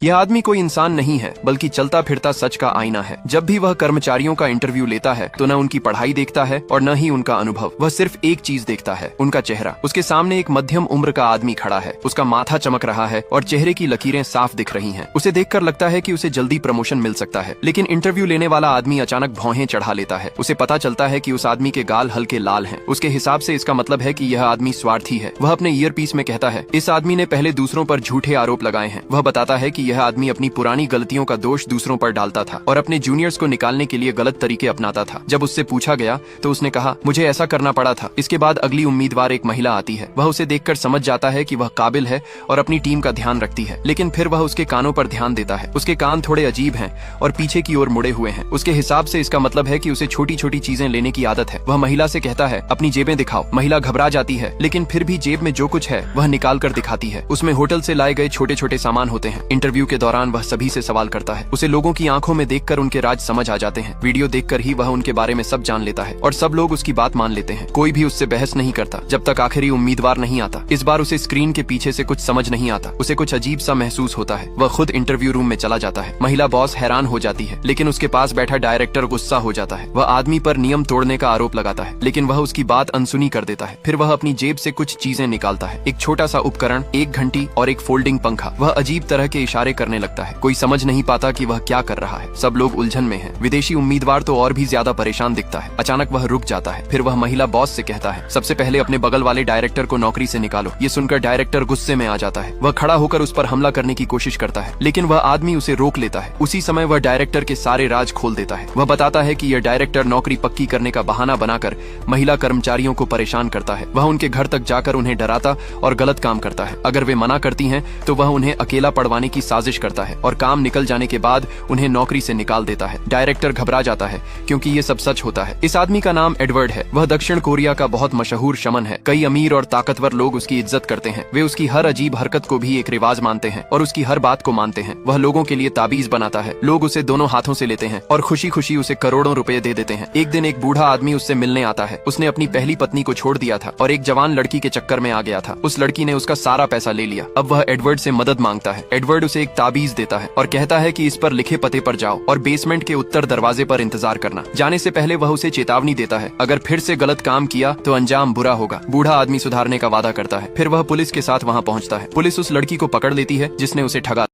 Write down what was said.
यह आदमी कोई इंसान नहीं है बल्कि चलता फिरता सच का आईना है। जब भी वह कर्मचारियों का इंटरव्यू लेता है तो न उनकी पढ़ाई देखता है और न ही उनका अनुभव। वह सिर्फ एक चीज देखता है, उनका चेहरा। उसके सामने एक मध्यम उम्र का आदमी खड़ा है। उसका माथा चमक रहा है और चेहरे की लकीरें साफ दिख रही हैं। उसे देखकर लगता है कि उसे जल्दी प्रमोशन मिल सकता है, लेकिन इंटरव्यू लेने वाला आदमी अचानक भौहें चढ़ा लेता है। उसे पता चलता है कि उस आदमी के गाल हल्के लाल हैं। उसके हिसाब से इसका मतलब है कि यह आदमी स्वार्थी है। वह अपने ईयरपीस में कहता है, इस आदमी ने पहले दूसरों पर झूठे आरोप लगाए हैं। वह बताता है कि यह आदमी अपनी पुरानी गलतियों का दोष दूसरों पर डालता था और अपने जूनियर्स को निकालने के लिए गलत तरीके अपनाता था। जब उससे पूछा गया तो उसने कहा, मुझे ऐसा करना पड़ा था। इसके बाद अगली उम्मीदवार एक महिला आती है। वह उसे देखकर समझ जाता है कि वह काबिल है और अपनी टीम का ध्यान रखती है, लेकिन फिर वह उसके कानों पर ध्यान देता है। उसके कान थोड़े अजीब हैं और पीछे की ओर मुड़े हुए हैं। उसके हिसाब से इसका मतलब है कि उसे छोटी छोटी चीजें लेने की आदत है। वह महिला से कहता है, अपनी जेबें दिखाओ। महिला घबरा जाती है, लेकिन फिर भी जेब में जो कुछ है वह निकाल कर दिखाती है। उसमें होटल से लाए गए छोटे छोटे सामान होते हैं। इंटरव्यू के दौरान वह सभी से सवाल करता है। उसे लोगों की आंखों में देखकर उनके राज समझ आ जाते हैं। वीडियो देखकर ही वह उनके बारे में सब जान लेता है और सब लोग उसकी बात मान लेते हैं। कोई भी उससे बहस नहीं करता जब तक आखिरी उम्मीदवार नहीं आता। इस बार उसे स्क्रीन के पीछे से कुछ समझ नहीं आता। उसे कुछ अजीब सा महसूस होता है। वह खुद इंटरव्यू रूम में चला जाता है। महिला बॉस हैरान हो जाती है, लेकिन उसके पास बैठा डायरेक्टर गुस्सा हो जाता है। वह आदमी पर नियम तोड़ने का आरोप लगाता है, लेकिन वह उसकी बात अनसुनी कर देता है। फिर वह अपनी जेब से कुछ चीजें निकालता है, एक छोटा सा उपकरण, एक घंटी और एक फोल्डिंग पंखा। वह अजीब तरह के इशारे करने लगता है। कोई समझ नहीं पाता कि वह क्या कर रहा है। सब लोग उलझन में हैं। विदेशी उम्मीदवार तो और भी ज्यादा परेशान दिखता है। अचानक वह रुक जाता है। फिर वह महिला बॉस से कहता है, सबसे पहले अपने बगल वाले डायरेक्टर को नौकरी से निकालो। ये सुनकर डायरेक्टर गुस्से में आ जाता है। वह खड़ा होकर उस पर हमला करने की कोशिश करता है, लेकिन वह आदमी उसे रोक लेता है। उसी समय वह डायरेक्टर के सारे राज खोल देता है। वह बताता है कि यह डायरेक्टर नौकरी पक्की करने का बहाना बनाकर महिला कर्मचारियों को परेशान करता है। वह उनके घर तक जाकर उन्हें डराता और गलत काम करता है। अगर वे मना करती हैं तो वह उन्हें अकेला पड़वाने की साजिश करता है और काम निकल जाने के बाद उन्हें नौकरी से निकाल देता है। डायरेक्टर घबरा जाता है क्योंकि ये सब सच होता है। इस आदमी का नाम एडवर्ड है। वह दक्षिण कोरिया का बहुत मशहूर शमन है। कई अमीर और ताकतवर लोग उसकी इज्जत करते हैं। वे उसकी हर अजीब हरकत को भी एक रिवाज मानते हैं और उसकी हर बात को मानते हैं। वह लोगों के लिए ताबीज बनाता है। लोग उसे दोनों हाथों से लेते हैं और खुशी खुशी उसे करोड़ों रुपए दे देते हैं। एक दिन एक बूढ़ा आदमी उससे मिलने आता है। उसने अपनी पहली पत्नी को छोड़ दिया था और एक जवान लड़की के चक्कर में आ गया था। उस लड़की ने उसका सारा पैसा ले लिया। अब वह एडवर्ड से मदद मांगता है। एडवर्ड उसे एक ताबीज देता है और कहता है कि इस पर लिखे पते पर जाओ और बेसमेंट के उत्तर दरवाजे पर इंतजार करना। जाने से पहले वह उसे चेतावनी देता है, अगर फिर से गलत काम किया तो अंजाम बुरा होगा। बूढ़ा आदमी सुधारने का वादा करता है। फिर वह पुलिस के साथ वहां पहुंचता है। पुलिस उस लड़की को पकड़ लेती है जिसने उसे ठगा।